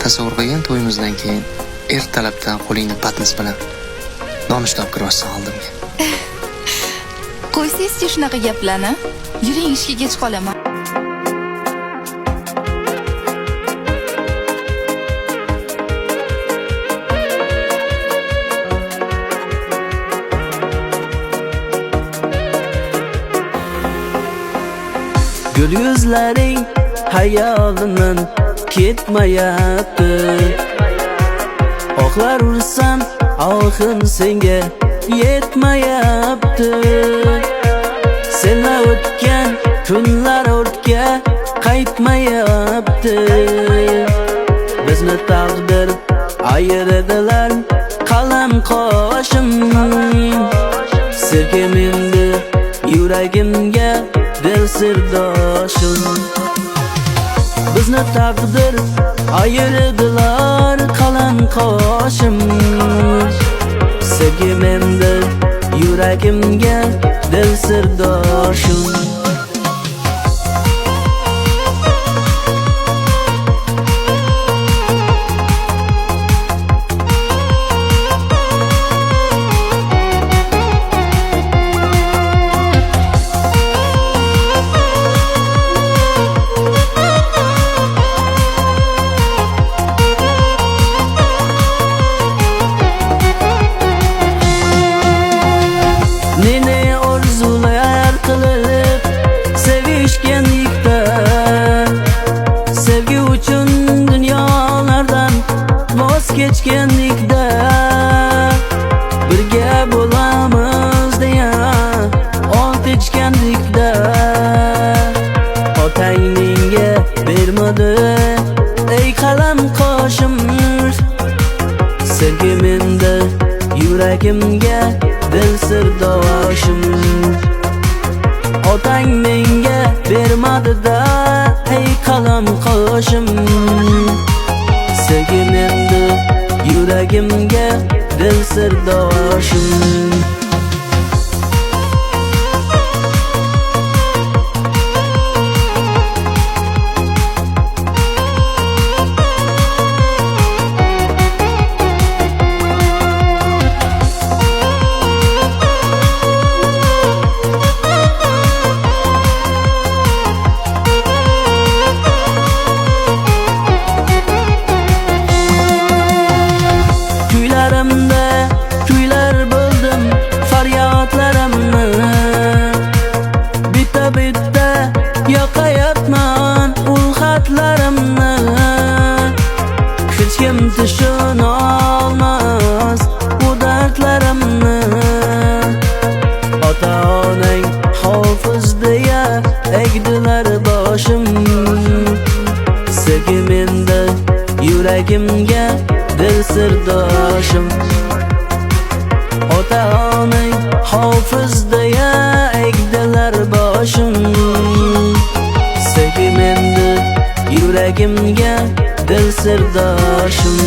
tasavvur qilgan to'yimizdan keyin ertalabdan qo'lingni patnis bilan nonushta olib kirib oldimga. Qo'ysangizchi shunaqa gaplarni. Yuring, ishga kech qolaman. Gül yüzlerin hayalından ketmayapti. Oqlar ursan ahın senga yetmayapti. Senla o'tgan kunlar ortga qaytmayapti. Bizni taqdir ayiradilar qalam qoshim. Sevgim endi yuragimga dil sirdoshim. Bizni taqdir ayirdilar qalam qoshim. Sevgim endi yuragimga dil sirdoshim. Nene orzular qilib sevishganlikda, sevgi uchun dunyolardan voz kechganlikda, birga bo'lamiz deya ot ichganlikda, otang menga bermadi ey qalam qoshim. Sevgim endi yuragimga dil sirdoshim. Otang menga bermadi-da ey qalam qoshim. Sevgim endi yuragimga dil sirdoshim. Kuylar bo'ldim faryodlarimni, bitta yoqayapman ul xatlarimni. Hech kim tushuna olmas bu dardlarimni. Ota-onang hofiz deya egdilar boshim. Sevgim endi yuragimga dil sirdoshim. Ota-onang hofiz deya egdilar boshim. Sevgim endi yuragimga dil sirdoshim.